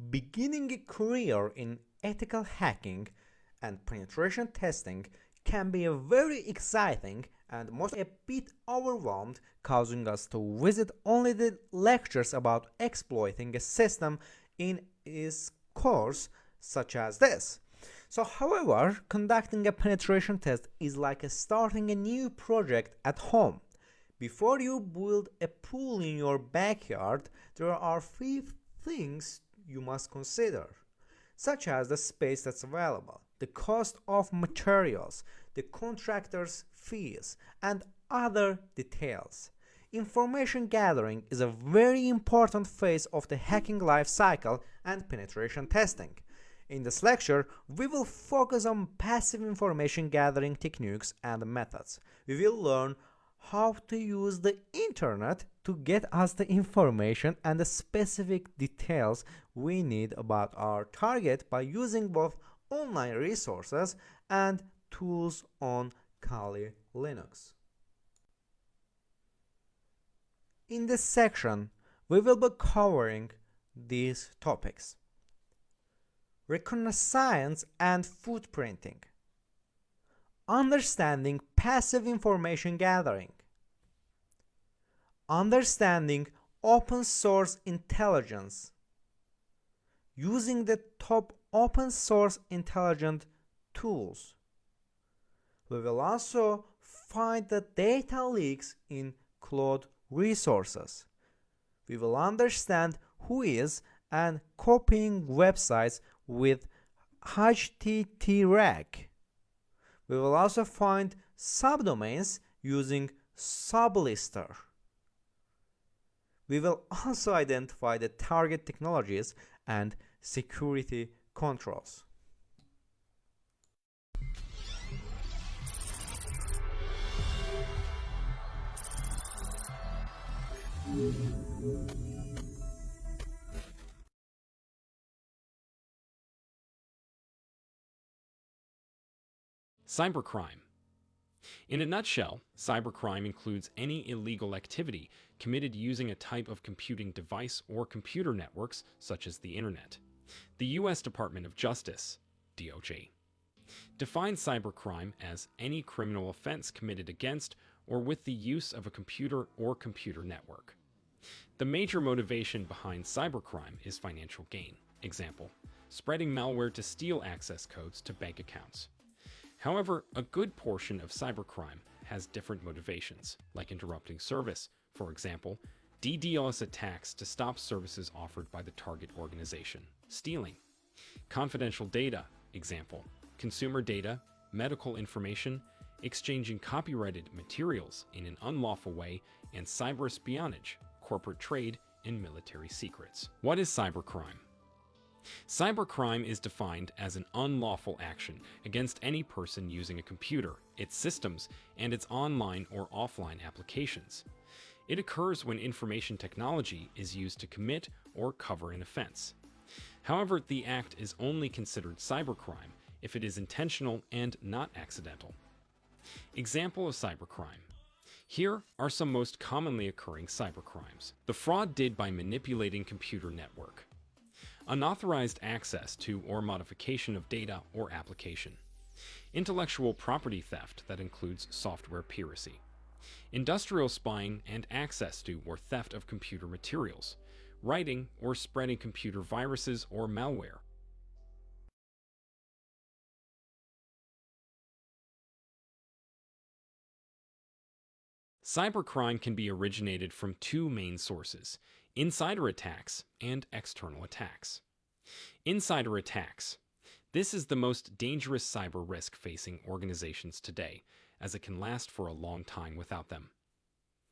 Beginning a career in ethical hacking and penetration testing can be a very exciting and most a bit overwhelmed, causing us to visit only the lectures about exploiting a system in its course, such as this. So, however, conducting a penetration test is like starting a new project at home. Before you build a pool in your backyard, there are few things you must consider, such as the space that's available, the cost of materials, the contractor's fees, and other details. Information gathering is a very important phase of the hacking life cycle and penetration testing. In this lecture, we will focus on passive information gathering techniques and methods. We will learn how to use the internet to get us the information and the specific details we need about our target by using both online resources and tools on Kali Linux. In this section, we will be covering these topics: reconnaissance and footprinting, understanding passive information gathering, understanding open source intelligence, using the top open source intelligent tools. We will also find the data leaks in cloud resources. We will understand who is and copying websites with HTTP. We will also find subdomains using sublister. We will also identify the target technologies and security controls. Cybercrime. In a nutshell, cybercrime includes any illegal activity committed using a type of computing device or computer networks, such as the Internet. The U.S. Department of Justice, DOJ, defines cybercrime as any criminal offense committed against or with the use of a computer or computer network. The major motivation behind cybercrime is financial gain. Example, spreading malware to steal access codes to bank accounts. However, a good portion of cybercrime has different motivations, like interrupting service, for example, DDoS attacks to stop services offered by the target organization, stealing, confidential data, example, consumer data, medical information, exchanging copyrighted materials in an unlawful way, and cyber espionage, corporate trade, and military secrets. What is cybercrime? Cybercrime is defined as an unlawful action against any person using a computer, its systems, and its online or offline applications. It occurs when information technology is used to commit or cover an offense. However, the act is only considered cybercrime if it is intentional and not accidental. Example of cybercrime. Here are some most commonly occurring cybercrimes. The fraud did by manipulating computer network. Unauthorized access to or modification of data or application. Intellectual property theft that includes software piracy. Industrial spying and access to or theft of computer materials. Writing or spreading computer viruses or malware. Cybercrime can be originated from two main sources: insider attacks and external attacks. Insider attacks. This is the most dangerous cyber risk facing organizations today, as it can last for a long time without them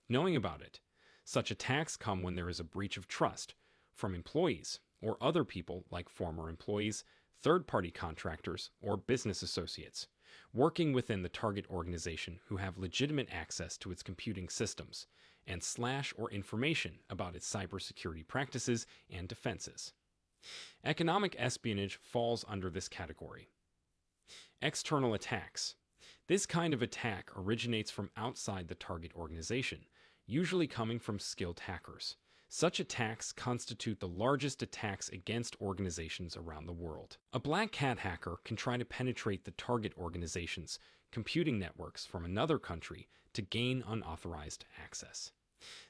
knowing about it. Such attacks come when there is a breach of trust from employees or other people like former employees, third-party contractors, or business associates working within the target organization who have legitimate access to its computing systems and slash or information about its cybersecurity practices and defenses. Economic espionage falls under this category. External attacks. This kind of attack originates from outside the target organization, usually coming from skilled hackers. Such attacks constitute the largest attacks against organizations around the world. A black hat hacker can try to penetrate the target organization's computing networks from another country to gain unauthorized access.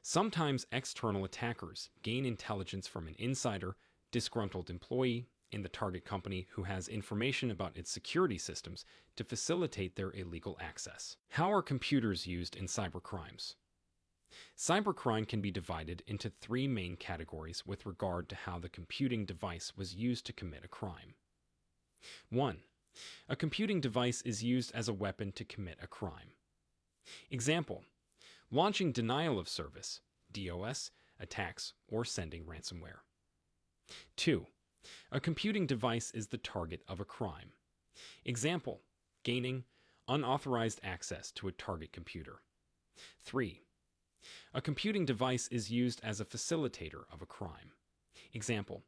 Sometimes external attackers gain intelligence from an insider, disgruntled employee in the target company who has information about its security systems to facilitate their illegal access. How are computers used in cybercrimes? Cybercrime can be divided into three main categories with regard to how the computing device was used to commit a crime. 1. A computing device is used as a weapon to commit a crime. Example: launching denial of service, DOS, attacks, or sending ransomware. 2. A computing device is the target of a crime. Example: gaining unauthorized access to a target computer. 3. A computing device is used as a facilitator of a crime. Example: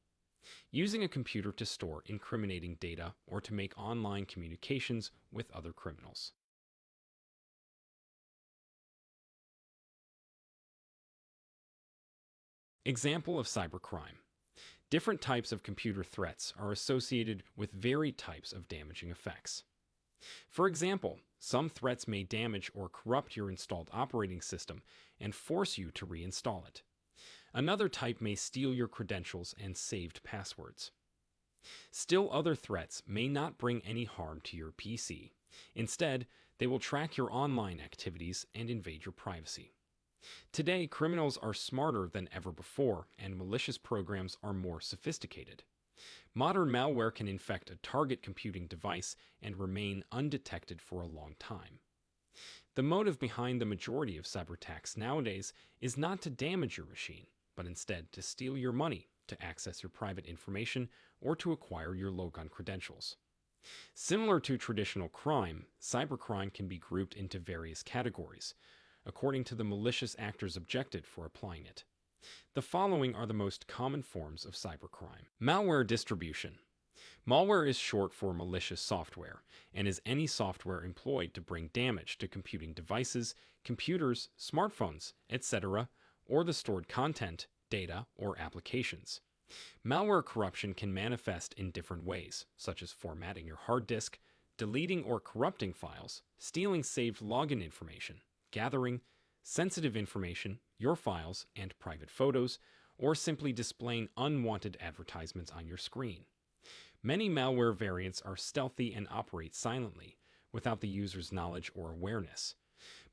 using a computer to store incriminating data or to make online communications with other criminals. Example of cybercrime. Different types of computer threats are associated with varied types of damaging effects. For example, some threats may damage or corrupt your installed operating system and force you to reinstall it. Another type may steal your credentials and saved passwords. Still, other threats may not bring any harm to your PC. Instead, they will track your online activities and invade your privacy. Today, criminals are smarter than ever before, and malicious programs are more sophisticated. Modern malware can infect a target computing device and remain undetected for a long time. The motive behind the majority of cyber attacks nowadays is not to damage your machine, but instead to steal your money, to access your private information, or to acquire your logon credentials. Similar to traditional crime, cybercrime can be grouped into various categories, according to the malicious actor's objective for applying it. The following are the most common forms of cybercrime. Malware distribution. Malware is short for malicious software and is any software employed to bring damage to computing devices, computers, smartphones, etc., or the stored content, data, or applications. Malware corruption can manifest in different ways, such as formatting your hard disk, deleting or corrupting files, stealing saved login information, gathering sensitive information, your files, and private photos, or simply displaying unwanted advertisements on your screen. Many malware variants are stealthy and operate silently, without the user's knowledge or awareness.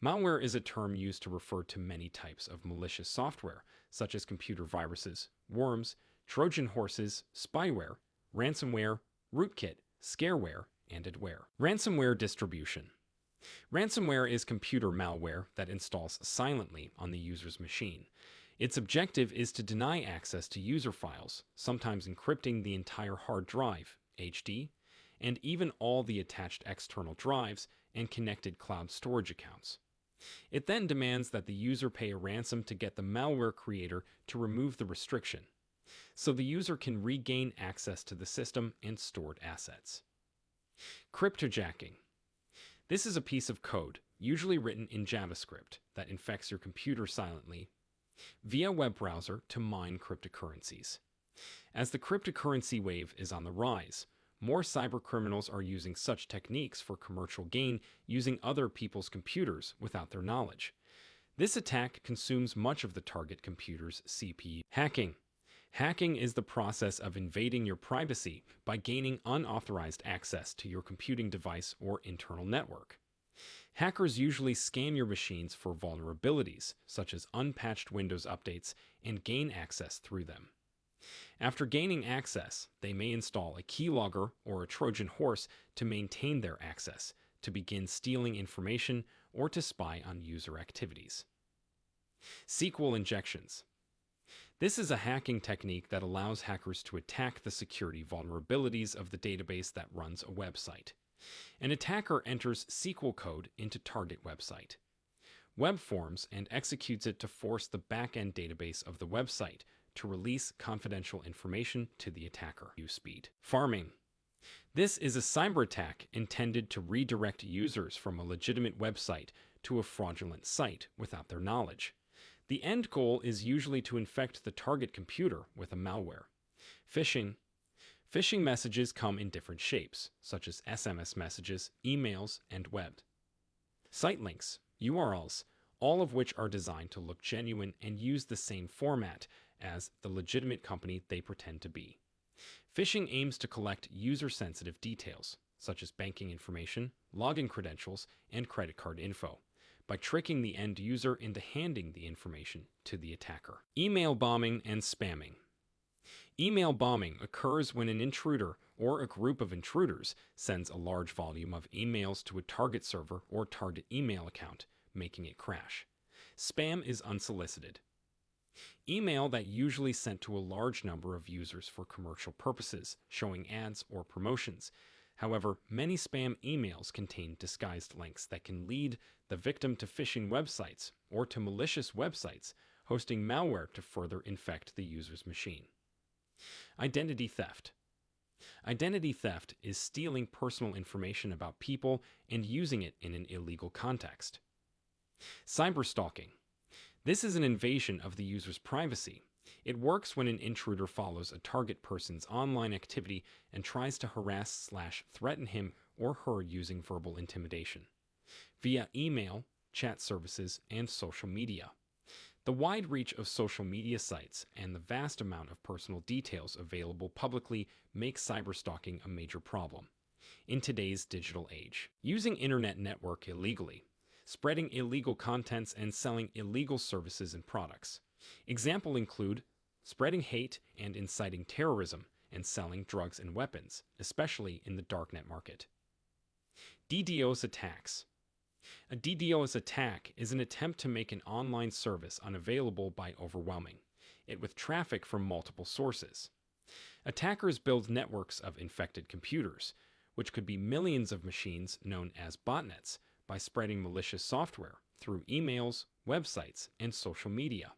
Malware is a term used to refer to many types of malicious software, such as computer viruses, worms, Trojan horses, spyware, ransomware, rootkit, scareware, and adware. Ransomware distribution. Ransomware is computer malware that installs silently on the user's machine. Its objective is to deny access to user files, sometimes encrypting the entire hard drive, HD, and even all the attached external drives and connected cloud storage accounts. It then demands that the user pay a ransom to get the malware creator to remove the restriction, so the user can regain access to the system and stored assets. Cryptojacking. This is a piece of code, usually written in JavaScript, that infects your computer silently via web browser to mine cryptocurrencies. As the cryptocurrency wave is on the rise, more cybercriminals are using such techniques for commercial gain using other people's computers without their knowledge. This attack consumes much of the target computer's CPU. Hacking. Hacking is the process of invading your privacy by gaining unauthorized access to your computing device or internal network. Hackers usually scan your machines for vulnerabilities, such as unpatched Windows updates, and gain access through them. After gaining access, they may install a keylogger or a Trojan horse to maintain their access, to begin stealing information, or to spy on user activities. SQL injections. This is a hacking technique that allows hackers to attack the security vulnerabilities of the database that runs a website. An attacker enters SQL code into target website, web forms, and executes it to force the back-end database of the website to release confidential information to the attacker. Speed. Farming. This is a cyber attack intended to redirect users from a legitimate website to a fraudulent site without their knowledge. The end goal is usually to infect the target computer with a malware. Phishing. Phishing messages come in different shapes, such as SMS messages, emails, and web. Site links, URLs, all of which are designed to look genuine and use the same format as the legitimate company they pretend to be. Phishing aims to collect user-sensitive details, such as banking information, login credentials, and credit card info, by tricking the end user into handing the information to the attacker. Email bombing and spamming. Email bombing occurs when an intruder or a group of intruders sends a large volume of emails to a target server or target email account, making it crash. Spam is unsolicited. Email that usually sent to a large number of users for commercial purposes, showing ads or promotions. However, many spam emails contain disguised links that can lead the victim to phishing websites or to malicious websites hosting malware to further infect the user's machine. Identity theft. Identity theft is stealing personal information about people and using it in an illegal context. Cyberstalking. This is an invasion of the user's privacy. It works when an intruder follows a target person's online activity and tries to harass/threaten him or her using verbal intimidation via email, chat services, and social media. The wide reach of social media sites and the vast amount of personal details available publicly make cyberstalking a major problem in today's digital age. Using internet network illegally, spreading illegal contents, and selling illegal services and products. Examples include spreading hate and inciting terrorism and selling drugs and weapons, especially in the darknet market. DDoS attacks. A DDoS attack is an attempt to make an online service unavailable by overwhelming it with traffic from multiple sources. Attackers build networks of infected computers, which could be millions of machines known as botnets, by spreading malicious software through emails, websites, and social media.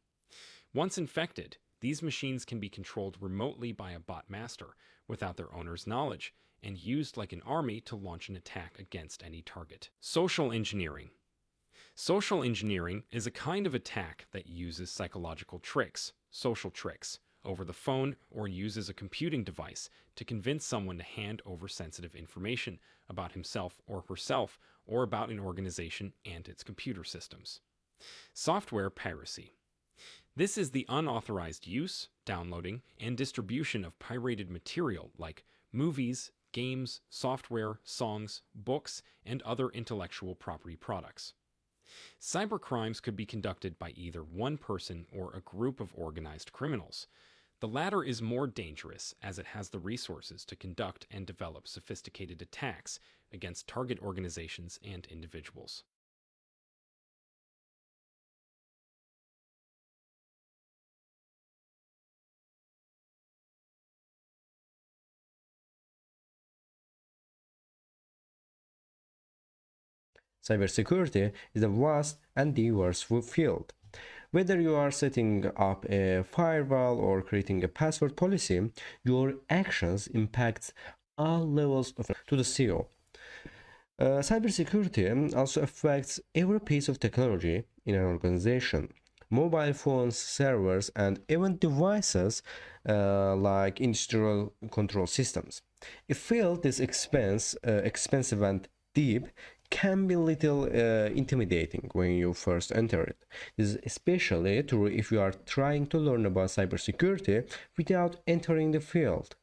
Once infected, these machines can be controlled remotely by a bot master without their owner's knowledge and used like an army to launch an attack against any target. Social engineering. Social engineering is a kind of attack that uses psychological tricks, social tricks, over the phone or uses a computing device to convince someone to hand over sensitive information about himself or herself or about an organization and its computer systems. Software piracy. This is the unauthorized use, downloading, and distribution of pirated material like movies, games, software, songs, books, and other intellectual property products. Cybercrimes could be conducted by either one person or a group of organized criminals. The latter is more dangerous as it has the resources to conduct and develop sophisticated attacks against target organizations and individuals. Cybersecurity is a vast and diverse field. Whether you are setting up a firewall or creating a password policy, your actions impact all levels of to the CEO. Cybersecurity also affects every piece of technology in an organization. Mobile phones, servers, and even devices like industrial control systems. A field this expensive and deep can be little intimidating when you first enter it. This is especially true if you are trying to learn about cybersecurity without entering the field.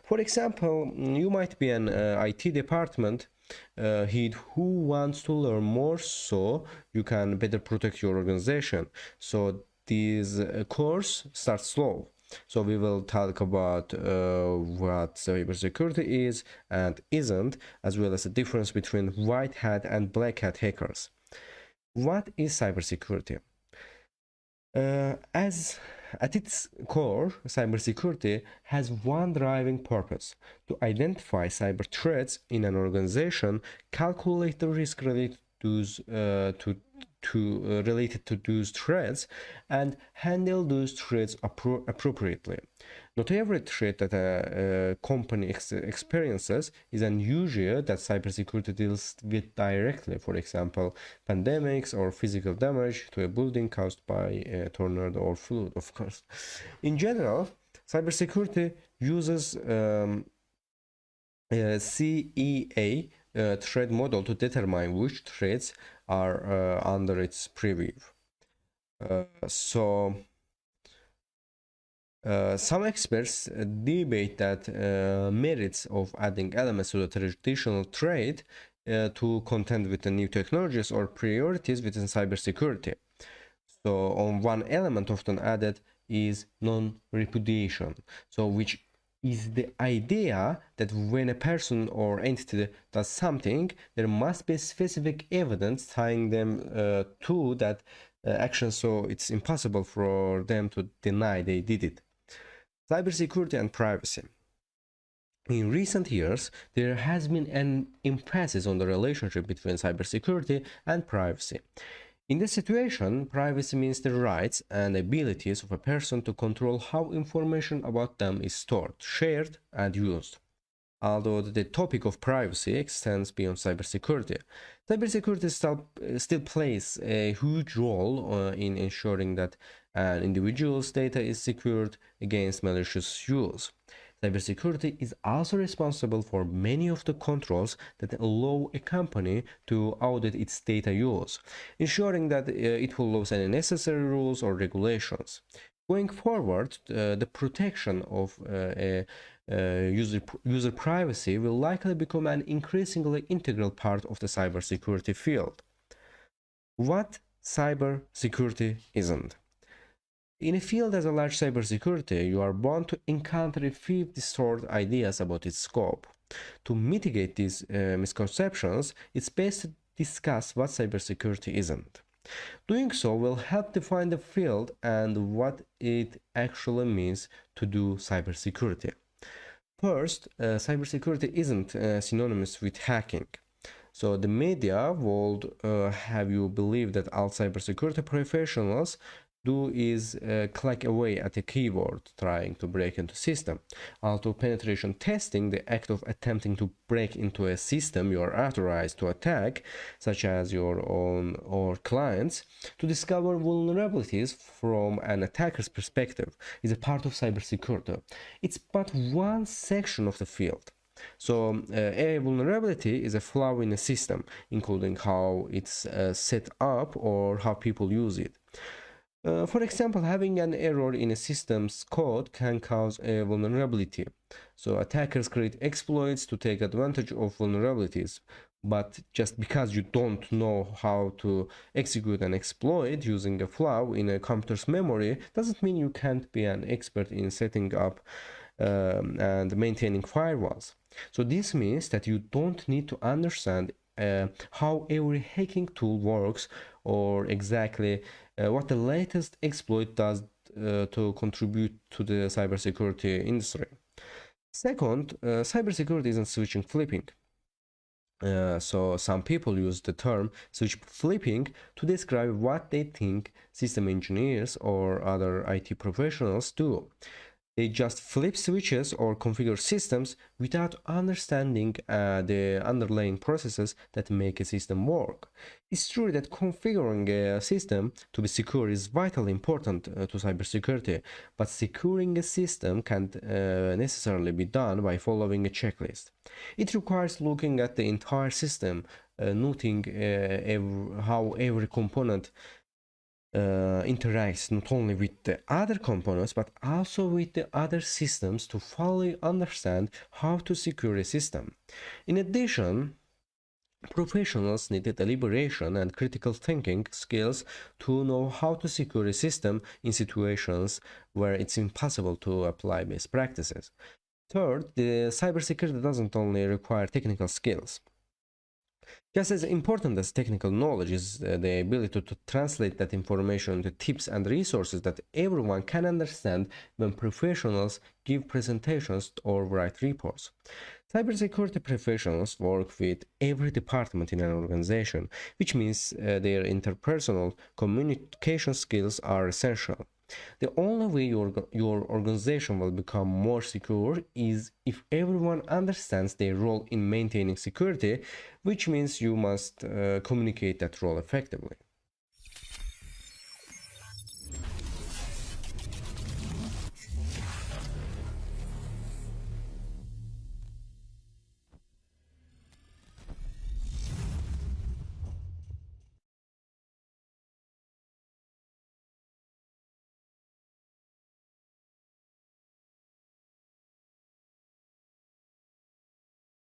For example, you might be an IT department head who wants to learn more so you can better protect your organization. So this course starts slow. So we will talk about what cybersecurity is and isn't, as well as the difference between white hat and black hat hackers. What is cybersecurity? As at its core, cybersecurity has one driving purpose: to identify cyber threats in an organization, calculate the risk related to related to those threats and handle those threats appropriately. Not every threat that a company experiences is unusual that cybersecurity deals with directly. For example, pandemics or physical damage to a building caused by a tornado or flood, of course. In general, cybersecurity uses CEA threat model to determine which threats are under its purview. Some experts debate that merits of adding elements to the traditional trade to contend with the new technologies or priorities within cybersecurity. So, on one element often added is non-repudiation. So, which is the idea that when a person or entity does something, there must be specific evidence tying them to that action, so it's impossible for them to deny they did it. Cybersecurity and privacy. In recent years, there has been an emphasis on the relationship between cybersecurity and privacy. In this situation, privacy means the rights and abilities of a person to control how information about them is stored, shared, and used. Although the topic of privacy extends beyond cybersecurity, cybersecurity still plays a huge role in ensuring that an individual's data is secured against malicious use. Cybersecurity is also responsible for many of the controls that allow a company to audit its data use, ensuring that it follows any necessary rules or regulations. Going forward, the protection of user privacy will likely become an increasingly integral part of the cybersecurity field. What cybersecurity isn't? In a field as large cybersecurity, you are bound to encounter a few distorted ideas about its scope. To mitigate these misconceptions, it's best to discuss what cybersecurity isn't. Doing so will help define the field and what it actually means to do cybersecurity. First, cybersecurity isn't synonymous with hacking. So the media would have you believe that all cybersecurity professionals do is click away at a keyboard trying to break into system. Although penetration testing, the act of attempting to break into a system you are authorized to attack, such as your own or clients, to discover vulnerabilities from an attacker's perspective, is a part of cybersecurity. It's but one section of the field. So a vulnerability is a flaw in a system, including how it's set up or how people use it. For example, having an error in a system's code can cause a vulnerability. So attackers create exploits to take advantage of vulnerabilities. But just because you don't know how to execute an exploit using a flaw in a computer's memory doesn't mean you can't be an expert in setting up and maintaining firewalls. So this means that you don't need to understand how every hacking tool works or exactly what the latest exploit does to contribute to the cybersecurity industry. Second, cybersecurity isn't switching flipping. So some people use the term switch flipping to describe what they think system engineers or other IT professionals do. They just flip switches or configure systems without understanding the underlying processes that make a system work. It's true that configuring a system to be secure is vitally important to cybersecurity, but securing a system can't necessarily be done by following a checklist. It requires looking at the entire system, noting how every component interacts not only with the other components but also with the other systems to fully understand how to secure a system. In addition, professionals need deliberation and critical thinking skills to know how to secure a system in situations where it's impossible to apply best practices. Third, the cybersecurity doesn't only require technical skills. Just as important as technical knowledge is the ability to translate that information into tips and resources that everyone can understand when professionals give presentations or write reports. Cybersecurity professionals work with every department in an organization, which means their interpersonal communication skills are essential. The only way your organization will become more secure is if everyone understands their role in maintaining security, which means you must communicate that role effectively.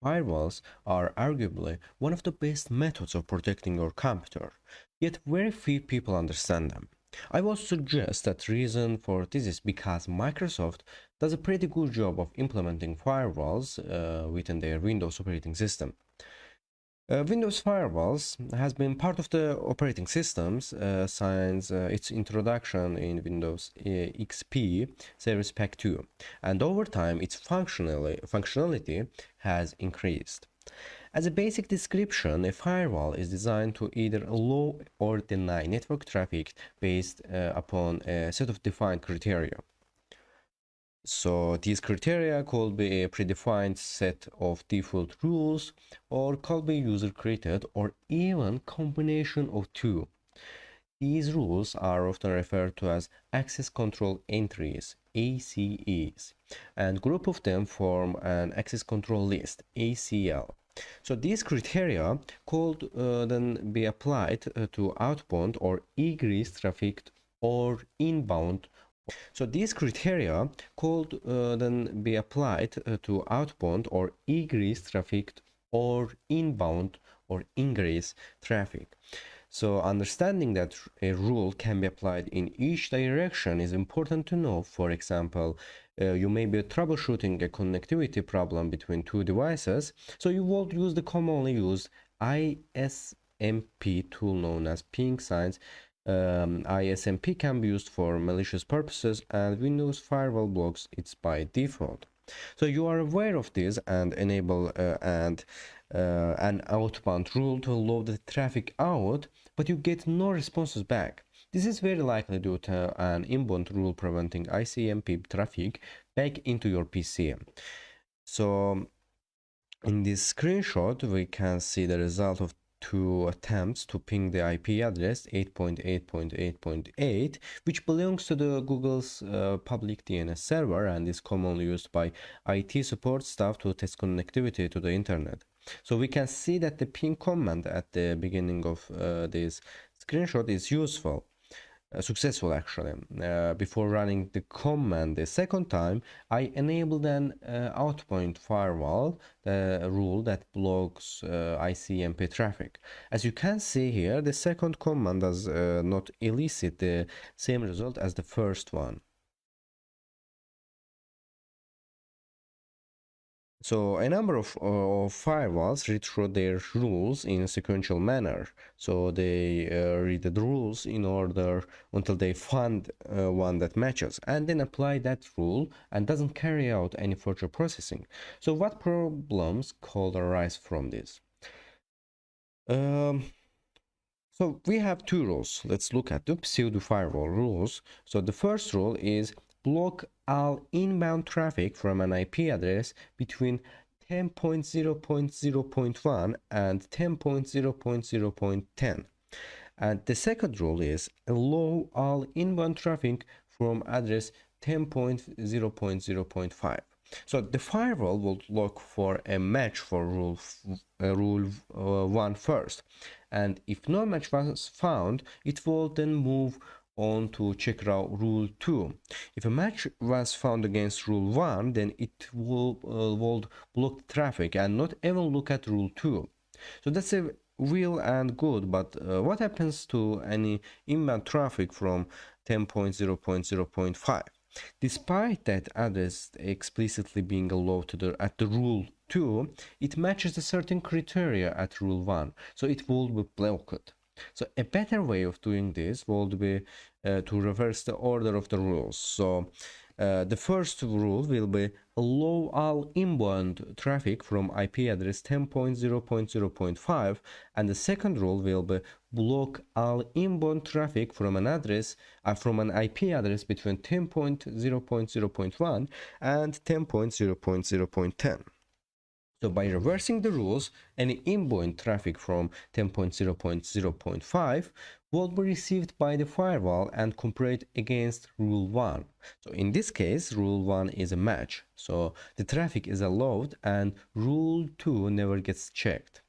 Firewalls are arguably one of the best methods of protecting your computer, yet very few people understand them. I would suggest that reason for this is because Microsoft does a pretty good job of implementing firewalls within their Windows operating system. Windows firewalls has been part of the operating systems since its introduction in Windows XP Service Pack 2, and over time its functionality has increased. As a basic description, a firewall is designed to either allow or deny network traffic based upon a set of defined criteria. So these criteria could be a predefined set of default rules or could be user created or even combination of two. These rules are often referred to as access control entries, ACEs, and group of them form an access control list, ACL. So these criteria could then be applied to outbound or egress traffic or inbound. So these criteria could then be applied to outbound or egress traffic or inbound or ingress traffic. So understanding that a rule can be applied in each direction is important to know. For example, you may be troubleshooting a connectivity problem between two devices, so you will use the commonly used ISMP tool known as ping signs. ISMP can be used for malicious purposes, and Windows firewall blocks it by default. So you are aware of this and enable an outbound rule to allow the traffic out, but you get no responses back. This is very likely due to an inbound rule preventing ICMP traffic back into your PC. So in this screenshot, we can see the result of two attempts to ping the IP address 8.8.8.8, which belongs to the Google's public DNS server and is commonly used by IT support staff to test connectivity to the internet. So we can see that the ping command at the beginning of this screenshot is useful. Successful actually. Before running the command the second time, I enabled an outbound firewall rule that blocks ICMP traffic. As you can see here, the second command does not elicit the same result as the first one. So a number of firewalls read through their rules in a sequential manner. So they read the rules in order until they find one that matches and then apply that rule and doesn't carry out any further processing. So what problems could arise from this? So we have two rules. Let's look at the pseudo firewall rules. So the first rule is block all inbound traffic from an IP address between 10.0.0.1 and 10.0.0.10. And the second rule is allow all inbound traffic from address 10.0.0.5. So the firewall will look for a match for rule 1 first, and if no match was found, it will then move on to check out rule 2. If a match was found against rule 1, then it will block the traffic and not even look at rule 2. So that's a real and good, but what happens to any inbound traffic from 10.0.0.5? Despite that address explicitly being allowed at the rule 2, it matches a certain criteria at rule 1, so it will be blocked. So a better way of doing this would be to reverse the order of the rules. So The first rule will be allow all inbound traffic from IP address 10.0.0.5, and the second rule will be block all inbound traffic from an IP address between 10.0.0.1 and 10.0.0.10. So by reversing the rules, any inbound traffic from 10.0.0.5 will be received by the firewall and compared against rule 1. So in this case, rule 1 is a match. So the traffic is allowed and rule 2 never gets checked.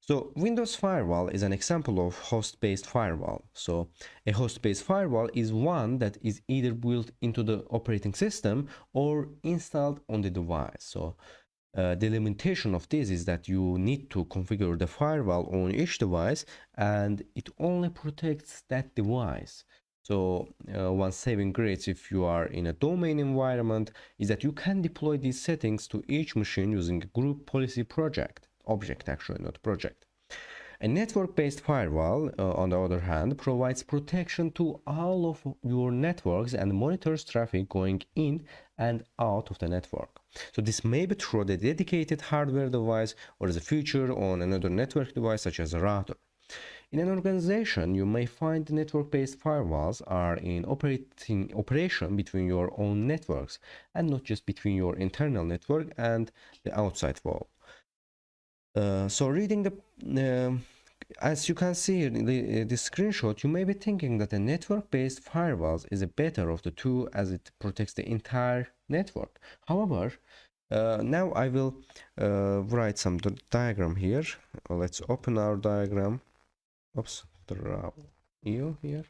So Windows Firewall is an example of host-based firewall. So a host-based firewall is one that is either built into the operating system or installed on the device. So the limitation of this is that you need to configure the firewall on each device, and it only protects that device. So one saving grace if you are in a domain environment is that you can deploy these settings to each machine using a group policy object actually, not project. A network-based firewall, on the other hand, provides protection to all of your networks and monitors traffic going in and out of the network. So this may be through the dedicated hardware device or as a feature on another network device such as a router. In an organization, you may find the network-based firewalls are in operation between your own networks and not just between your internal network and the outside wall. So reading as you can see in the screenshot, you may be thinking that a network-based firewall is a better of the two as it protects the entire network. However, now I will write some diagram here. Let's open our diagram. Oops, draw you here.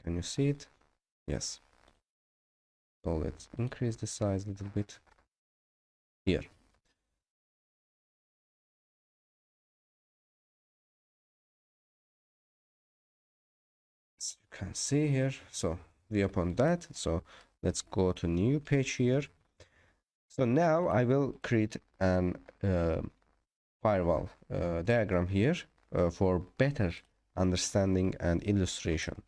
Can you see it? Yes. So let's increase the size a little bit here. As you can see here, so we upon that, so let's go to new page here. So now I will create an firewall diagram here for better understanding and illustration.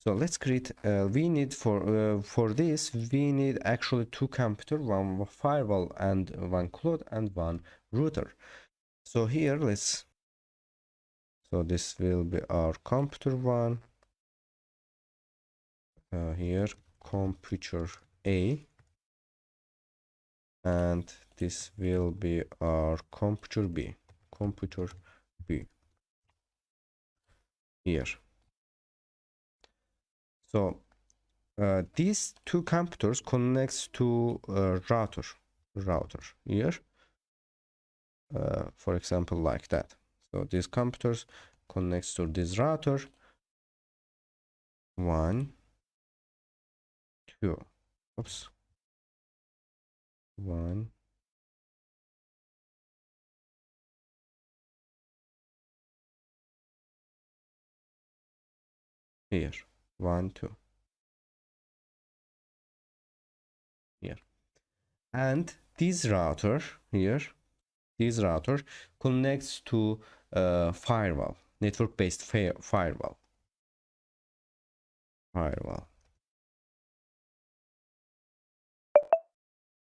So let's create we need for this we need actually two computers, one firewall and one cloud and one router. So here so this will be our computer one. Here computer A, and this will be our computer B here. So these two computers connects to a router here, for example, like that. So these computers connects to this router 1 2. Oops. 1 here, 1 2 here, and this router here, this router connects to firewall, network-based firewall.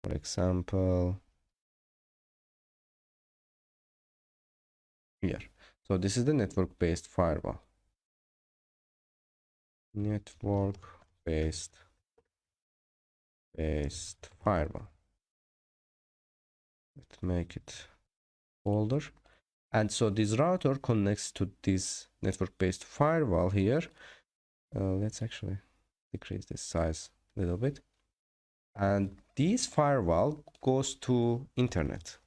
For example, here. So this is the network-based firewall. Network-based firewall. Let's make it older. And so this router connects to this network-based firewall here. Let's actually decrease this size a little bit. And this firewall goes to internet.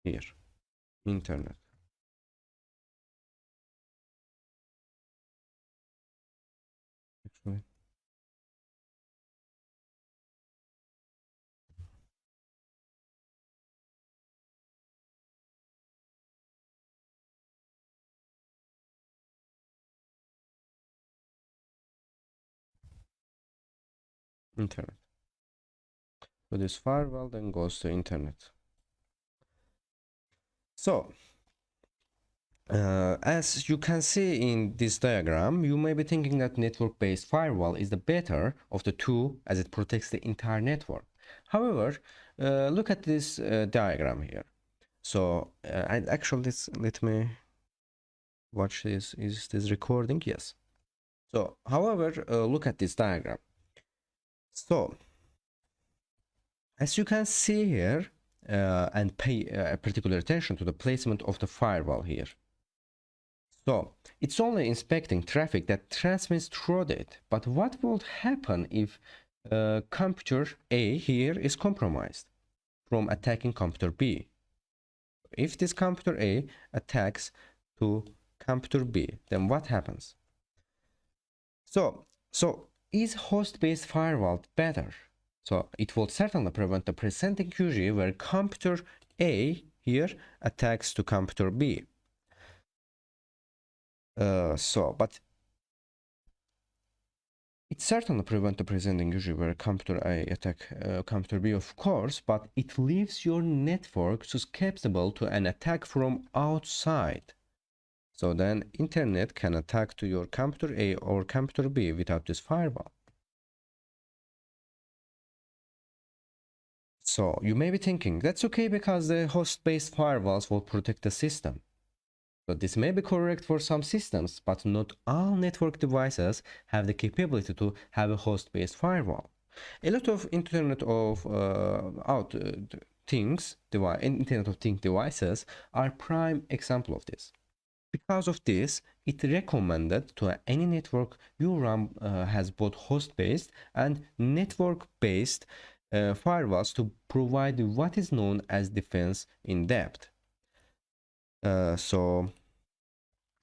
Here, internet. Actually, internet. So this firewall then goes to internet. So As you can see in this diagram, you may be thinking that network-based firewall is the better of the two as it protects the entire network. However, look at this diagram here. So, and actually, let me watch this. Is this recording? Yes. So, however, look at this diagram. So, as you can see here, and pay particular attention to the placement of the firewall here. So it's only inspecting traffic that transmits through it. But what would happen if computer A here is compromised from attacking computer B? If this computer A attacks to computer B, then what happens? So is host-based firewall better? So it will certainly prevent the presenting query where computer A here attacks to computer B. But it certainly prevents the presenting usually where computer A attack computer B, of course, but it leaves your network susceptible to an attack from outside. So then internet can attack to your computer A or computer B without this firewall. So you may be thinking, that's okay because the host-based firewalls will protect the system. So this may be correct for some systems, but not all network devices have the capability to have a host-based firewall. A lot of Internet of Things devices are prime example of this. Because of this, it recommended to any network you run has both host-based and network-based firewalls to provide what is known as defense in depth. So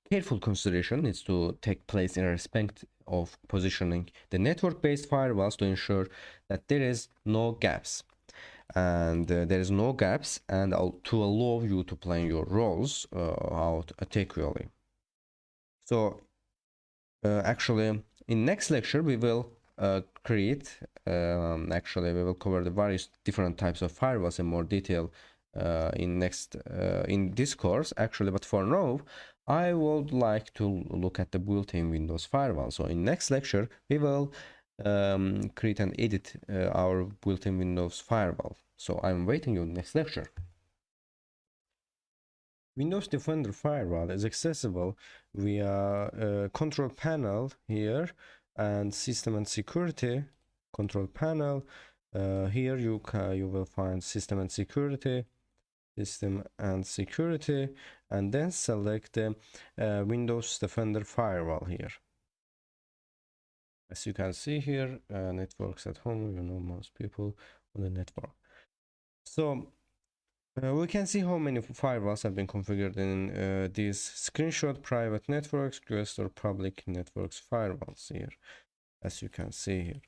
careful consideration needs to take place in respect of positioning the network-based firewalls to ensure that there is no gaps. And there is no gaps and to allow you to play your roles out adequately. So actually in next lecture we will actually we will cover the various different types of firewalls in more detail in this course actually, but for now I would like to look at the built-in Windows firewall. So in next lecture we will create and edit our built-in Windows firewall. So I'm waiting you next lecture. Windows Defender Firewall is accessible via control panel here and system and security control panel. Here you will find system and security, and then select the Windows Defender Firewall here. As you can see here, networks at home, you know, most people on the network. So we can see how many firewalls have been configured in these screenshot private networks, guest or public networks firewalls here, as you can see here.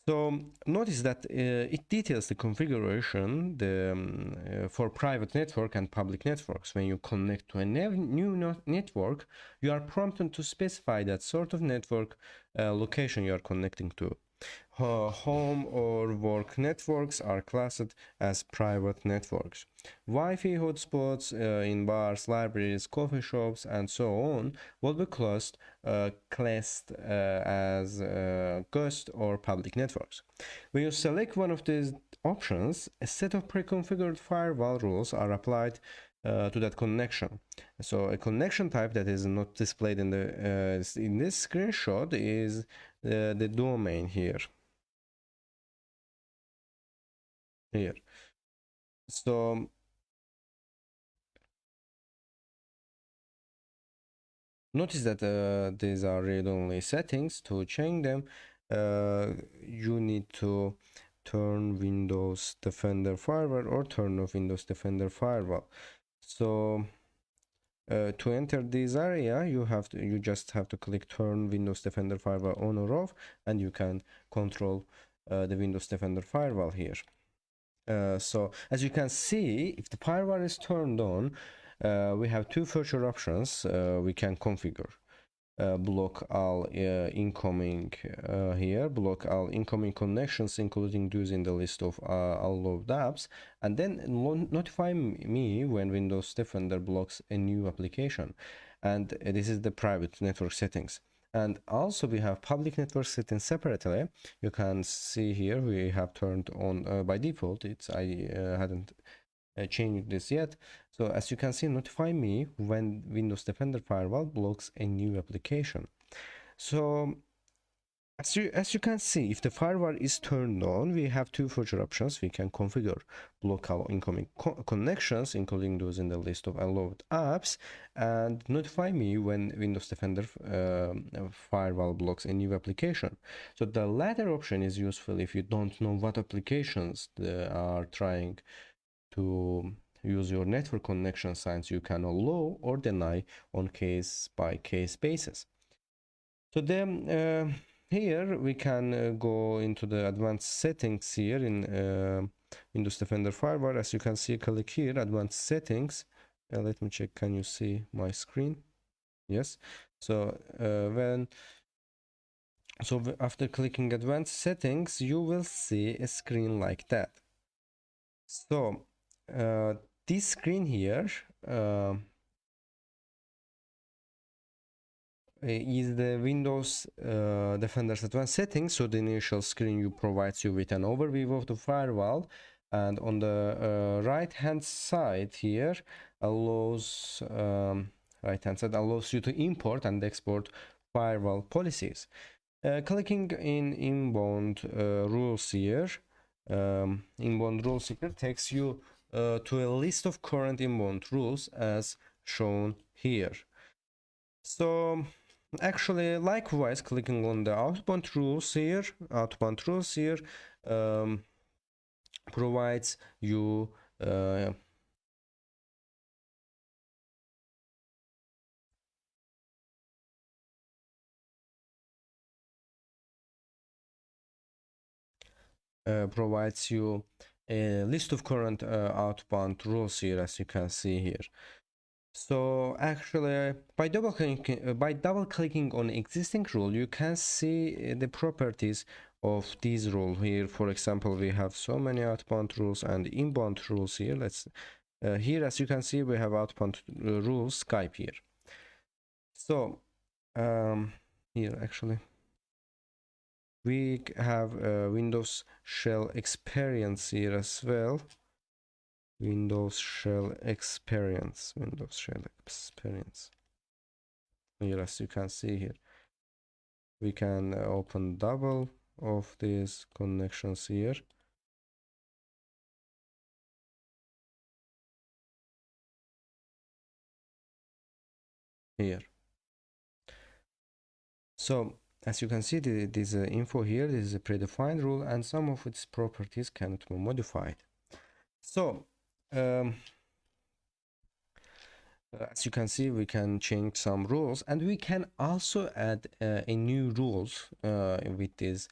So notice that it details the configuration for private network and public networks. When you connect to a new network, you are prompted to specify that sort of network location you are connecting to. Home or work networks are classed as private networks. Wi-Fi hotspots in bars, libraries, coffee shops, and so on will be classed as ghost or public networks. When you select one of these options, a set of pre-configured firewall rules are applied to that connection. So a connection type that is not displayed in this screenshot is the domain here. So notice that these are read-only settings. To change them, you need to turn Windows Defender Firewall or turn off Windows Defender Firewall. So to enter this area, you just have to click turn Windows Defender Firewall on or off, and you can control the Windows Defender Firewall here. So as you can see, if the firewall is turned on, we have two future options we can configure. block all incoming here, block all incoming connections, including those in the list of allowed apps, and then notify me when Windows Defender blocks a new application. And this is the private network settings. And also we have public network settings separately. You can see here we have turned on by default. I hadn't changed this yet. So as you can see, notify me when Windows Defender Firewall blocks a new application. So as you can see, if the firewall is turned on, we have two further options. We can configure block all incoming connections, including those in the list of allowed apps, and notify me when Windows Defender firewall blocks a new application. So the latter option is useful if you don't know what applications are trying to use your network connection, since you can allow or deny on case by case basis. So then here we can go into the advanced settings here in Windows Defender Firewall. As you can see, click here, advanced settings. Let me check, can you see my screen? Yes. So after clicking advanced settings, you will see a screen like that. So this screen here is the Windows Defender's advanced settings. So the initial screen provides you with an overview of the firewall, and on the right hand side here allows you to import and export firewall policies. Clicking in inbound rules here, inbound rules here takes you to a list of current inbound rules as shown here. So actually, likewise, clicking on the outbound rules here provides you a list of current outbound rules here, as you can see here. So actually, by double clicking on existing rule, you can see the properties of these rule here. For example, we have so many outbound rules and inbound rules here. Here, as you can see, we have outbound rules Skype here. So here actually we have Windows shell experience here as well. Windows shell experience. Here, as you can see here, we can open double of these connections here. So as you can see, this info here, this is a predefined rule, and some of its properties cannot be modified. So as you can see, we can change some rules, and we can also add a new rules with this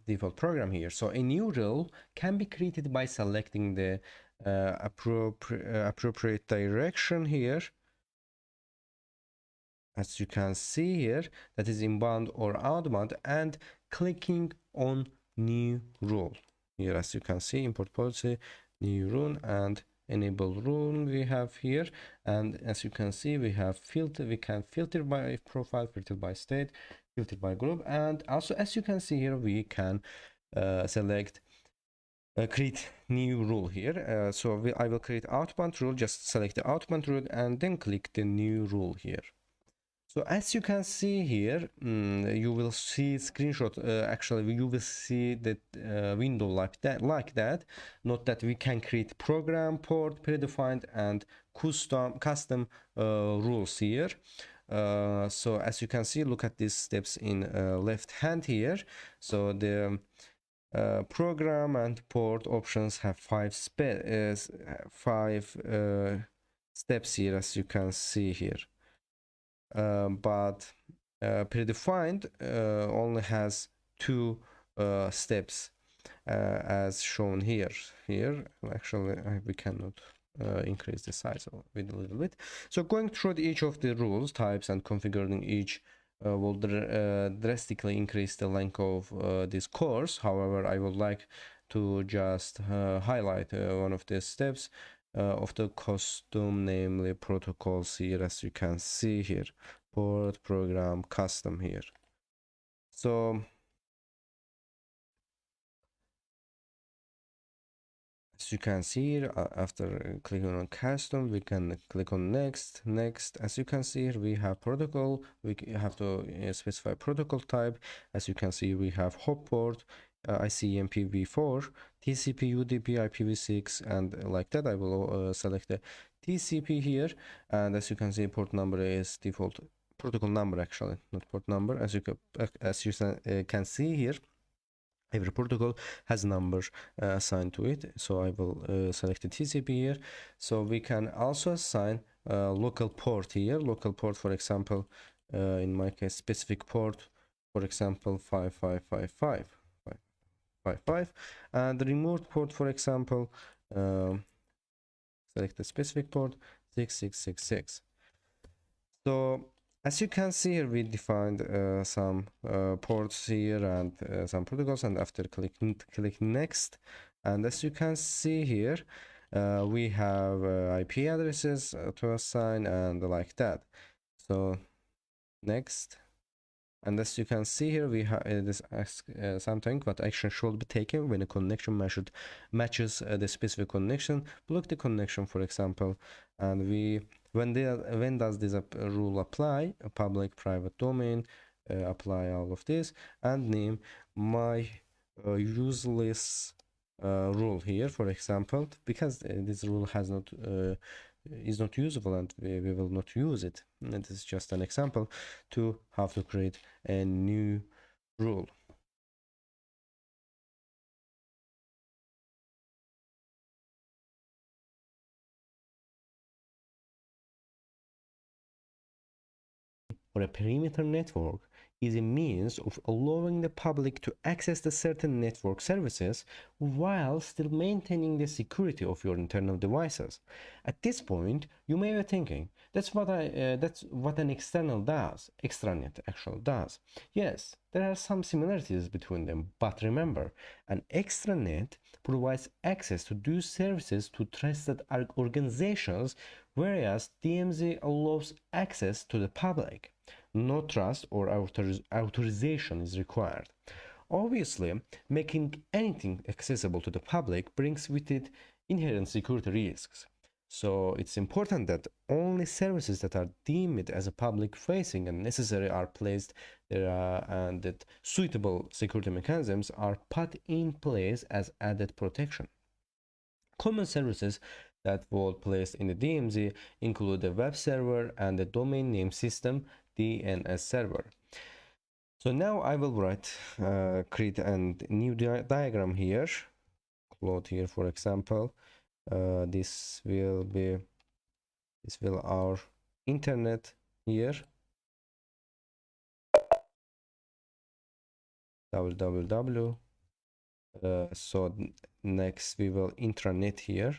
default program here. So a new rule can be created by selecting the appropriate direction here, as you can see here, that is inbound or outbound, and clicking on new rule here. As you can see, import policy, new rule, and enable rule we have here. And as you can see, we have filter. We can filter by profile, filter by state, filter by group, and also, as you can see here, we can select create new rule here. I will create outbound rule. Just select the outbound rule and then click the new rule here. So as you can see here, you will see screenshot. Actually, you will see that window like that. Note that we can create program, port, predefined, and custom rules here. So as you can see, look at these steps in left hand here. So the program and port options have five steps here, as you can see here. But predefined only has two steps as shown here. Actually, we cannot increase the size of it a little bit. So going through each of the rules types and configuring each will drastically increase the length of this course. However, I would like to just highlight one of the steps of the custom, namely protocols here, as you can see here, port program custom here. So as you can see here, after clicking on custom, we can click on next. As you can see here, we have protocol. We have to specify protocol type. As you can see, we have hop port, ICMP v4, TCP, UDP, IPv6, and like that. I will select the TCP here, and as you can see, port number is default protocol number, actually, not port number. As you can see here, every protocol has numbers assigned to it. So I will select the TCP here. So we can also assign local port here. Local port, for example, in my case, specific port, for example, 5555, and the remote port, for example, select the specific port 6666. So as you can see here, we defined some ports here and some protocols, and after click next, and as you can see here, we have IP addresses to assign and like that. So next, and as you can see here, we have this ask something what action should be taken when a connection matches the specific connection. Block the connection, for example, and when does this rule apply? A public private domain, apply all of this, and name my useless rule here, for example, because this rule has not is not usable, and we will not use it. And this is just an example to how to create a new rule. Or a perimeter network is a means of allowing the public to access the certain network services while still maintaining the security of your internal devices. At this point, you may be thinking, that's what an extranet actually does. Yes, there are some similarities between them, but remember, an extranet provides access to those services to trusted organizations, whereas DMZ allows access to the public. No trust or authorization is required. Obviously, making anything accessible to the public brings with it inherent security risks. So it's important that only services that are deemed as a public facing and necessary are placed there, and that suitable security mechanisms are put in place as added protection. Common services that were placed in the DMZ include the web server and the domain name system DNS server. So now I will create a new diagram here. Plot here, for example. This will our internet here. www. So next we will intranet here.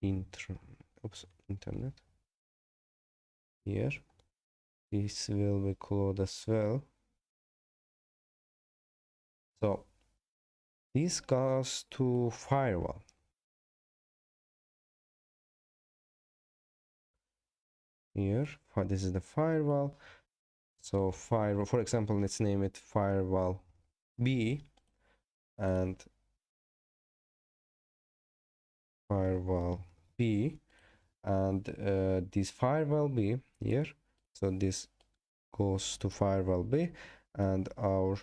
Internet here. This will be closed as well. So this goes to firewall. Here, this is the firewall. So firewall, for example, let's name it firewall B and firewall B, and this firewall B here. So this goes to firewall B, and our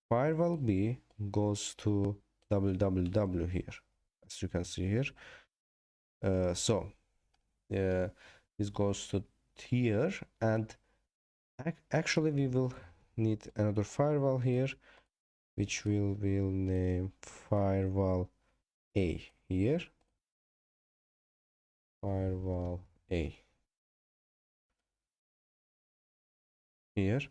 firewall B goes to www here, as you can see here. This goes to here, and actually we will need another firewall here, which will name firewall A here. Firewall A here.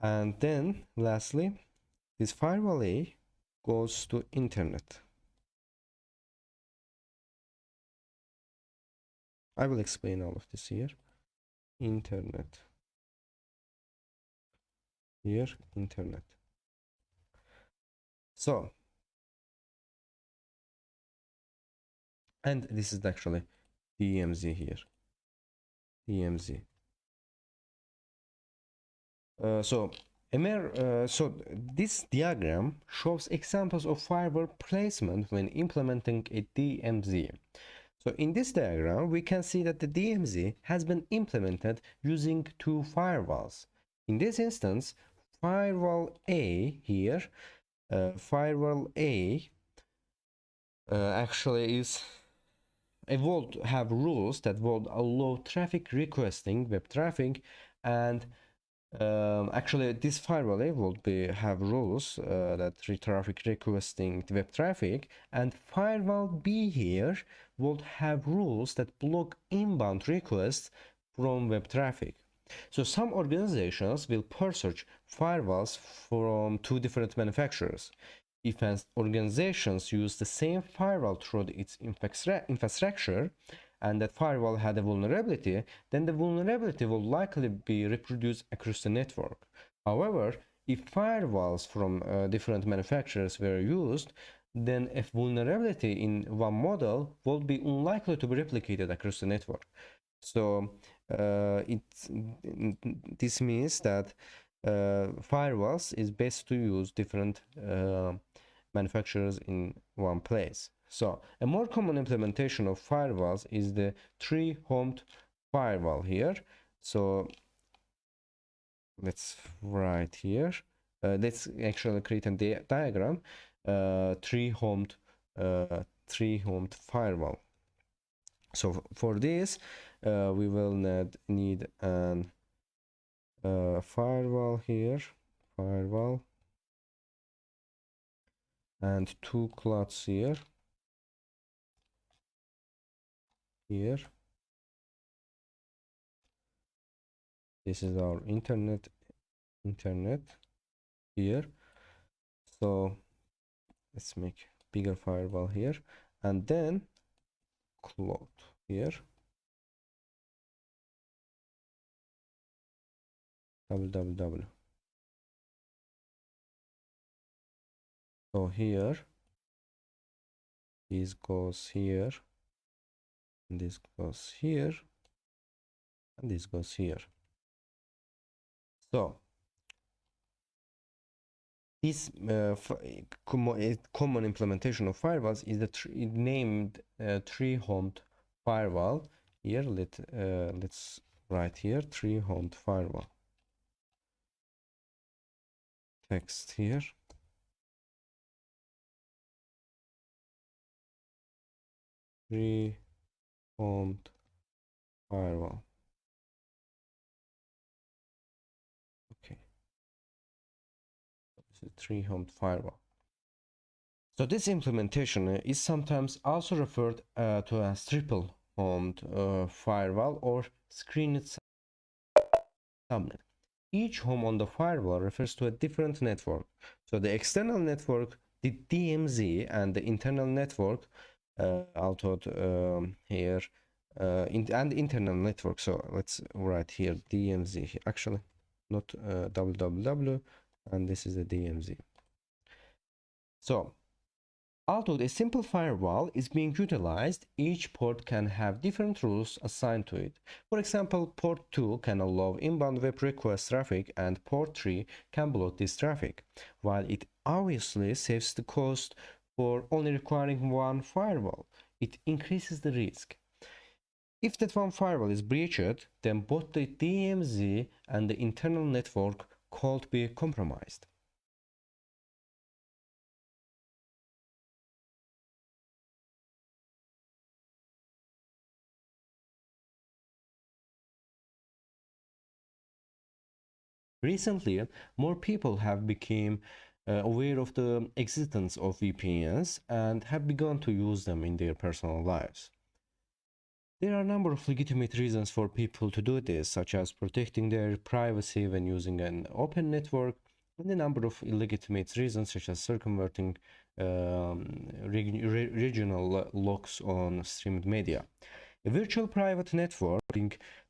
And then lastly, this firewall A goes to internet. I will explain all of this here. Internet. Here, internet. So, and this is actually DMZ here. DMZ. So this diagram shows examples of firewall placement when implementing a DMZ. So in this diagram, we can see that the DMZ has been implemented using two firewalls. In this instance, firewall A here, firewall A actually is will have rules that will allow traffic requesting, web traffic, and actually this firewall will have rules that traffic requesting web traffic, and firewall B here will have rules that block inbound requests from web traffic. So some organizations will purchase firewalls from two different manufacturers. If an organization use the same firewall through its infrastructure, and that firewall had a vulnerability, then the vulnerability will likely be reproduced across the network. However, if firewalls from different manufacturers were used, then a vulnerability in one model will be unlikely to be replicated across the network. So this means that firewalls is best to use different manufacturers in one place. So a more common implementation of firewalls is the three-homed firewall here. So let's write here. Let's actually create a diagram. Three-homed firewall. So for this, we will need an firewall here, firewall, and two clouds here. This is our internet here. So let's make bigger firewall here, and then cloud here, www. So here this goes here, and this goes here, and this goes here. So this common implementation of firewalls is the named three-homed firewall. Here, let's write here three-homed firewall. Text here. Three-homed firewall. Okay. This is three-homed firewall. So this implementation is sometimes also referred to as triple-homed firewall or screened subnet. Each home on the firewall refers to a different network. So the external network, the DMZ, and the internal network, here, and internal network. So let's write here DMZ here. Actually, not www, and this is the DMZ. So although a simple firewall is being utilized, each port can have different rules assigned to it. For example, port 2 can allow inbound web request traffic, and port 3 can block this traffic. While it obviously saves the cost for only requiring one firewall, it increases the risk. If that one firewall is breached, then both the DMZ and the internal network could be compromised. Recently, more people have become aware of the existence of VPNs and have begun to use them in their personal lives. There are a number of legitimate reasons for people to do this, such as protecting their privacy when using an open network, and a number of illegitimate reasons, such as circumventing regional locks on streamed media. A virtual private network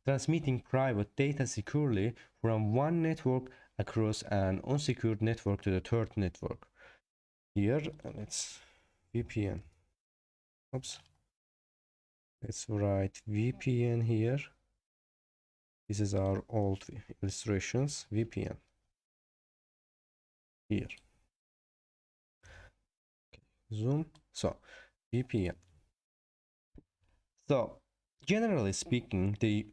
transmitting private data securely from one network across an unsecured network to the third network. Here, let's VPN. Oops. Let's write VPN here. This is our old illustrations. VPN. Here. Okay. Zoom. So, VPN. So, generally speaking, the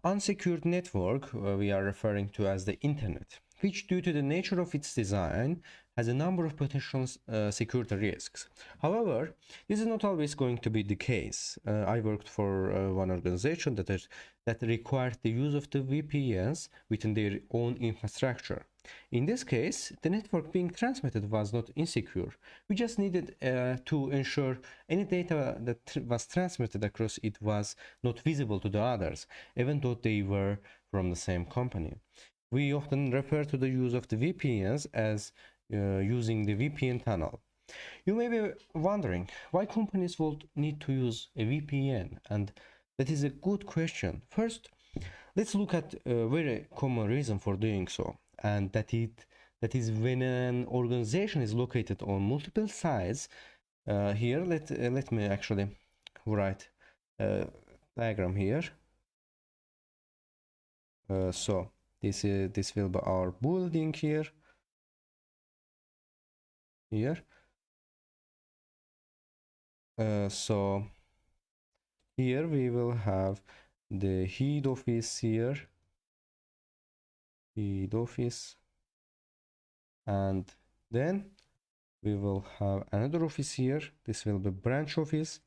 unsecured network we are referring to as the internet, which due to the nature of its design has a number of potential security risks. However, this is not always going to be the case. I worked for one organization that required the use of the VPNs within their own infrastructure. In this case, the network being transmitted was not insecure. We just needed to ensure any data that was transmitted across it was not visible to the others, even though they were from the same company. We often refer to the use of the VPNs as using the VPN tunnel. You may be wondering why companies would need to use a VPN, and that is a good question. First, let's look at a very common reason for doing so, and that is when an organization is located on multiple sites. Here, let me actually write a diagram here. So this will be our building here. So here we will have the head office here, and then we will have another office here. This will be branch office.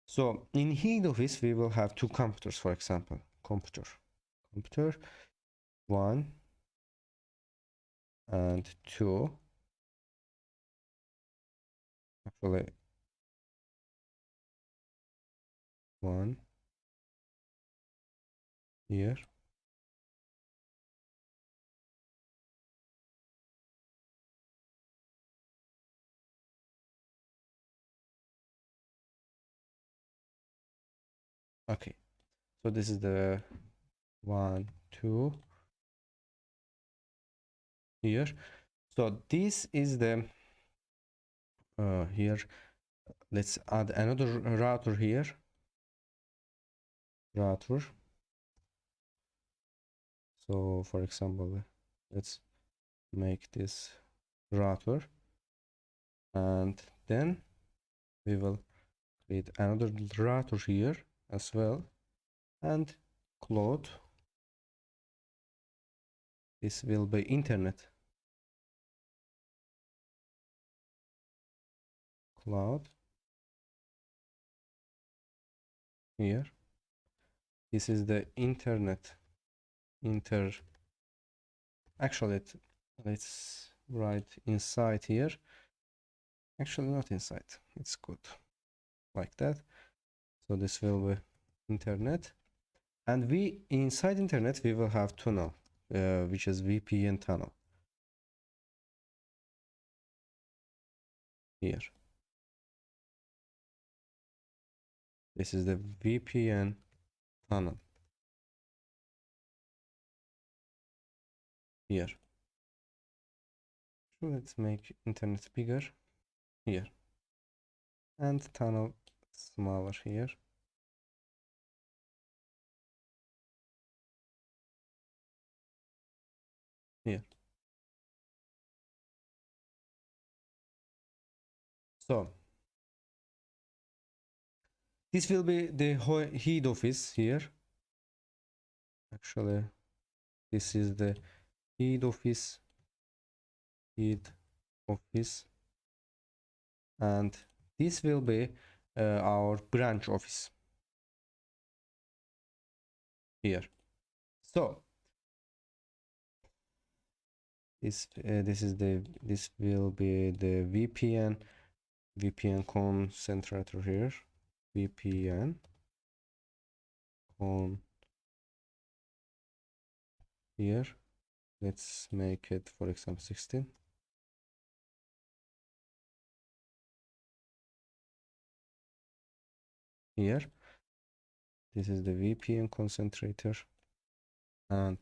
So in head office we will have two computers, for example, computer 1 and 2. Actually 1 here, okay. So this is the 1 2 here. So this is the here. Let's add another router here. So for example, let's make this router, and then we will create another router here as well, and cloud. This will be internet cloud here. This is the internet actually let's write inside here. Actually not inside, it's good like that. So this will be internet, and we inside internet we will have tunnel, which is VPN tunnel here. This is the VPN tunnel here. So let's make internet bigger here, and tunnel smaller here. Here. So this will be the head office here. Actually, this is the head office, and this will be our branch office here. So this will be the VPN concentrator here. VPN con here. Let's make it, for example, 16. Here. This is the VPN concentrator and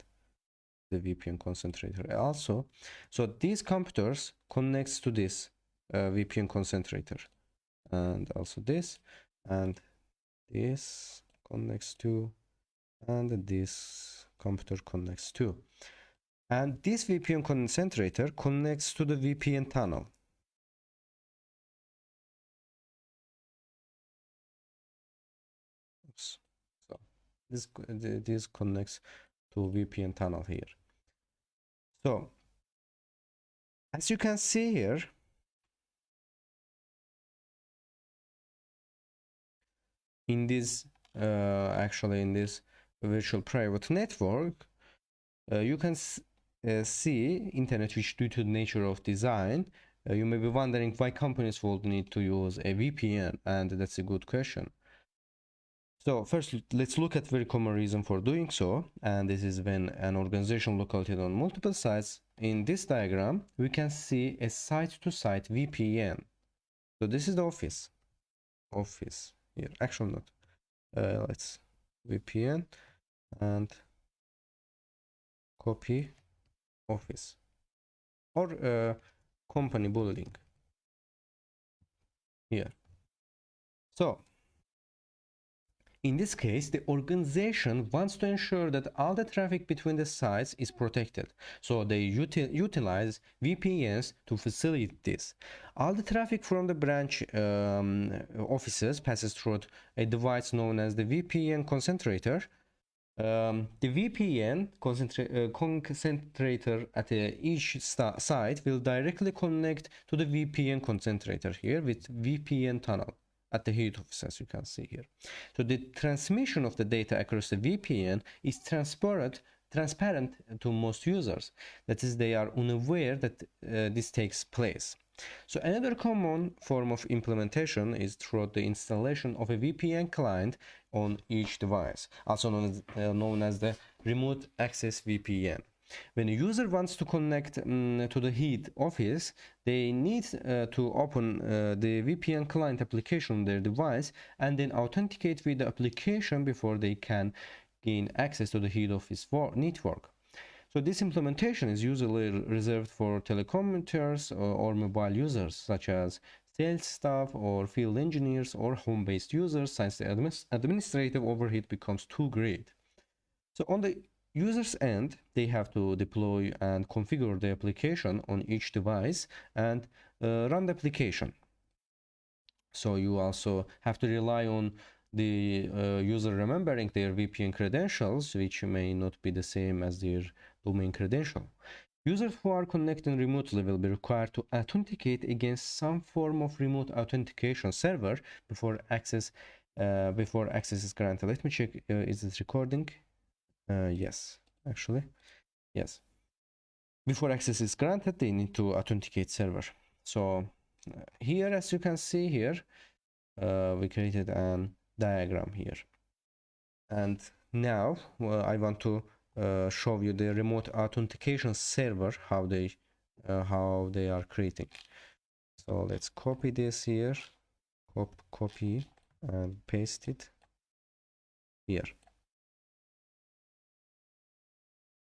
the VPN concentrator also. So these computers connects to this VPN concentrator, and also this, and this connects to, and this computer connects to. And this VPN concentrator connects to the VPN tunnel. Oops. So this connects to VPN tunnel here. So as you can see here, in this actually in this virtual private network, you can see internet, which due to the nature of design, you may be wondering why companies would need to use a VPN, and that's a good question. So first, let's look at very common reason for doing so, and this is when an organization located on multiple sites. In this diagram, we can see a site-to-site VPN. So this is the office here. Actually not. Let's VPN and copy office, or company building here. So in this case, the organization wants to ensure that all the traffic between the sites is protected. So they utilize VPNs to facilitate this. All the traffic from the branch offices passes through a device known as the VPN concentrator. The VPN concentrator at each site will directly connect to the VPN concentrator here with VPN tunnel at the head office, as you can see here. So the transmission of the data across the VPN is transparent to most users. That is, they are unaware that this takes place. So another common form of implementation is through the installation of a VPN client on each device, also known as the remote access VPN. When a user wants to connect to the head office, they need to open the VPN client application on their device and then authenticate with the application before they can gain access to the head office network. So this implementation is usually reserved for telecommuters or mobile users, such as sales staff or field engineers or home-based users, since the administrative overhead becomes too great. So on the user's end, they have to deploy and configure the application on each device and run the application. So you also have to rely on the user remembering their VPN credentials, which may not be the same as their domain credential. Users who are connecting remotely will be required to authenticate against some form of remote authentication server before access is granted. Let me check, is this recording? Yes, actually, yes. Before access is granted, they need to authenticate server. So here, as you can see here, we created a diagram here, and now I want to show you the remote authentication server, how they are creating. So let's copy this here, copy and paste it here,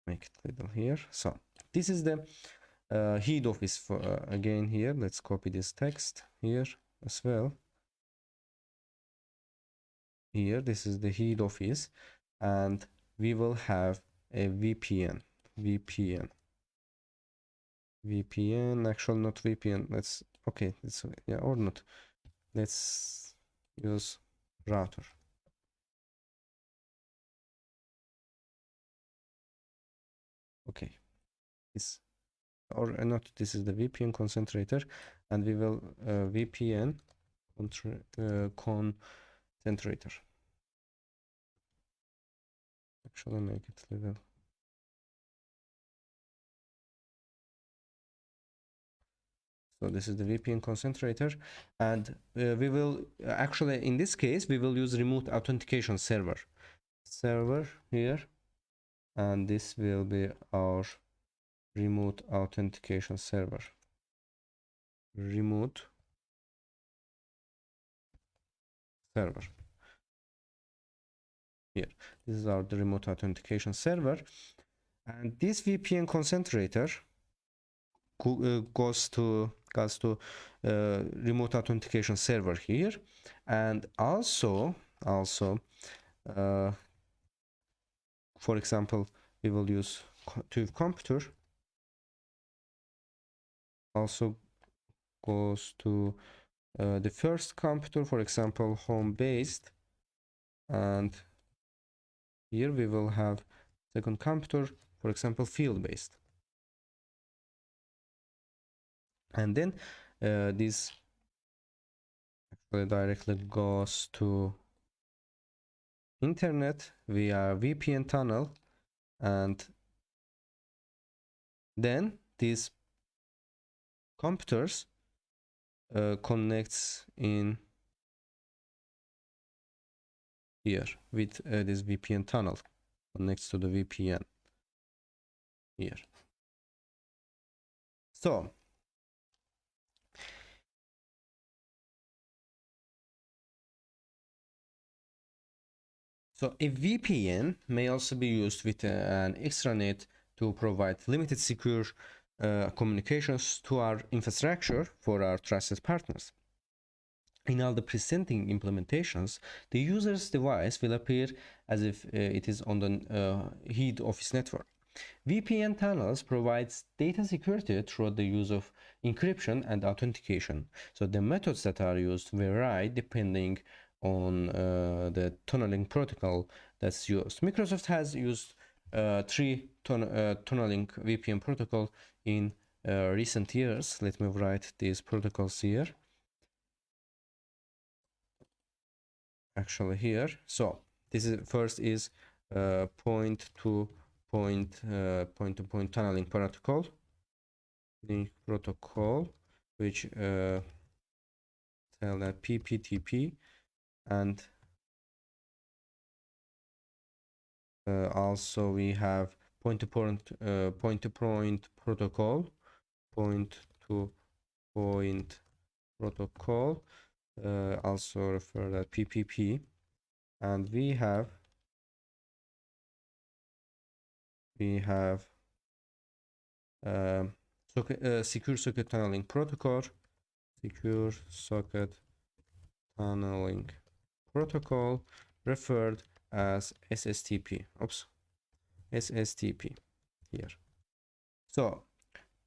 make it little here. So this is the head office for again here. Let's copy this text here as well. Here, this is the head office, and we will have a VPN, actually not VPN. Let's, okay, it's, yeah, or not. Let's use router. Okay, this, or not, this is the VPN concentrator, and we will VPN concentrator. Actually make it little. So this is the VPN concentrator, and we will actually, in this case, we will use remote authentication server here, and this will be our remote authentication server. Remote server. Here, this is our the remote authentication server, and this VPN concentrator goes to remote authentication server here, and also for example, we will use TÜV computer, also goes to the first computer, for example, home based, and here we will have second computer, for example, field based. And then this actually directly goes to internet via VPN tunnel, and then these computers connects in here with this VPN tunnel, connects to the VPN here. So a VPN may also be used with an extranet to provide limited secure communications to our infrastructure for our trusted partners. In all the presenting implementations, the user's device will appear as if it is on the head office network. VPN tunnels provides data security through the use of encryption and authentication. So the methods that are used vary depending on the tunneling protocol that's used. Microsoft has used three tunneling VPN protocol in recent years. Let me write these protocols here. Actually here. So this is first is point-to-point tunneling protocol, link protocol, which tell that PPTP, and also we have point-to-point protocol, point-to-point protocol, also refer that PPP, and we have secure socket tunneling protocol, secure socket tunneling protocol, referred as SSTP. SSTP here. So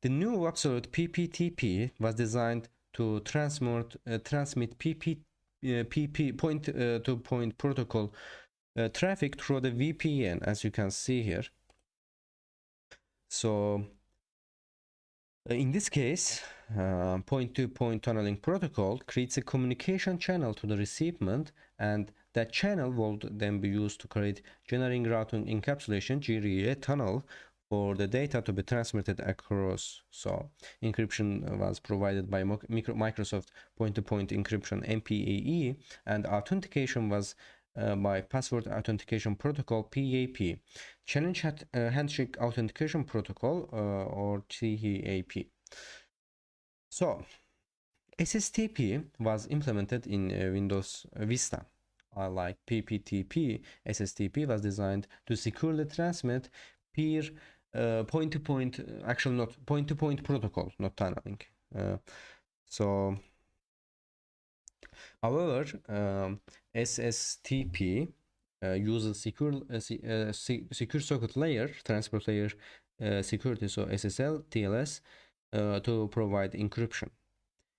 the new absolute PPTP was designed to transmit point-to-point protocol traffic through the VPN, as you can see here. So in this case, point-to-point tunneling protocol creates a communication channel to the recipient, and that channel will then be used to create generating routing encapsulation GRE tunnel for the data to be transmitted across. So encryption was provided by Microsoft point-to-point encryption MPAE, and authentication was by password authentication protocol PAP, challenge handshake authentication protocol or THAP. So SSTP was implemented in Windows Vista. Like PPTP, SSTP was designed to securely transmit peer point-to-point, actually not point-to-point protocol, not tunneling. So however, SSTP uses secure socket layer, transport layer security, so SSL, TLS, to provide encryption.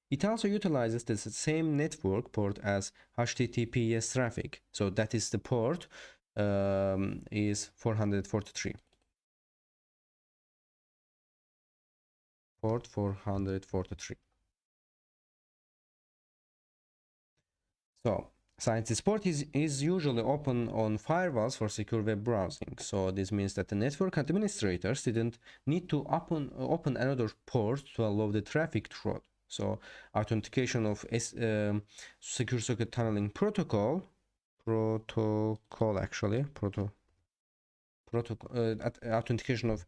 It also utilizes the same network port as HTTPS traffic, so that is the port is 443. Port 443. So Scientist port is usually open on firewalls for secure web browsing. So this means that the network administrators didn't need to open another port to allow the traffic through. So authentication of secure socket tunneling protocol authentication of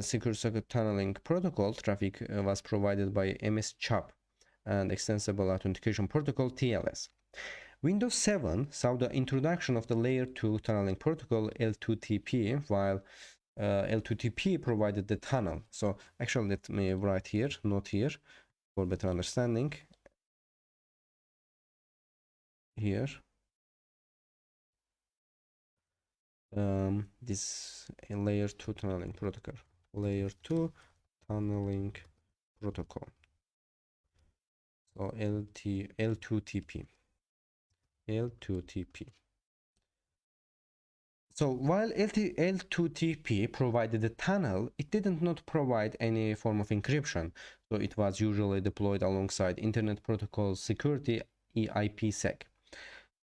secure socket tunneling protocol traffic was provided by MS CHAP and extensible authentication protocol TLS. Windows 7 saw the introduction of the Layer 2 tunneling protocol L2TP, while L2TP provided the tunnel. So actually, let me write here, note here, for better understanding. Here, this Layer 2 tunneling protocol. Layer 2 tunneling protocol. So L2TP. L2TP. So while L2TP provided a tunnel, it did not provide any form of encryption. So it was usually deployed alongside Internet Protocol Security IPsec.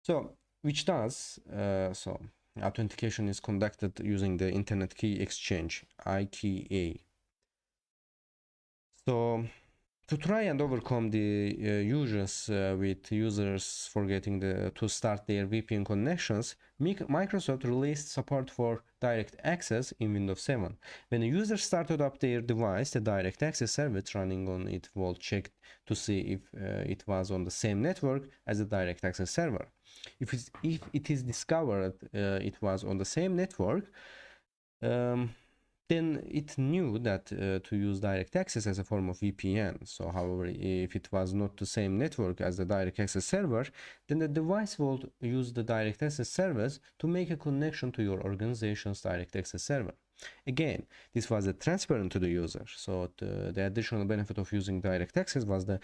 So which does so authentication is conducted using the Internet Key Exchange IKA. So to try and overcome the issues with users forgetting to start their VPN connections, Microsoft released support for direct access in Windows 7. When a user started up their device, the direct access service running on it will check to see if it was on the same network as the direct access server. If it is discovered it was on the same network, then it knew that to use direct access as a form of VPN. So however, if it was not the same network as the direct access server, then the device will use the direct access service to make a connection to your organization's direct access server. Again, this was transparent to the user. So the additional benefit of using direct access was the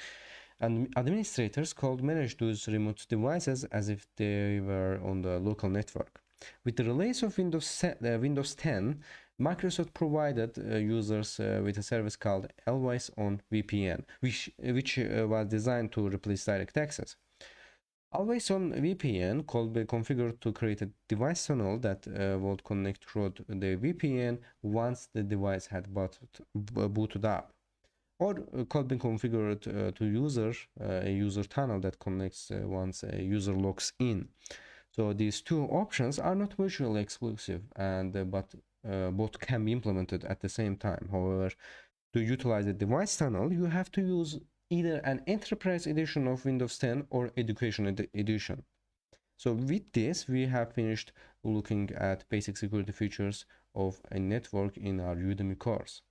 administrators could manage those remote devices as if they were on the local network. With the release of Windows 10, Microsoft provided users with a service called Always On VPN, which was designed to replace direct access. Always On VPN could be configured to create a device tunnel that would connect through the VPN once the device had booted up, or could be configured to a user tunnel that connects once a user logs in. So these two options are not mutually exclusive, and but both can be implemented at the same time. However, to utilize a device tunnel, you have to use either an enterprise edition of Windows 10 or education edition. So with this, we have finished looking at basic security features of a network in our Udemy course.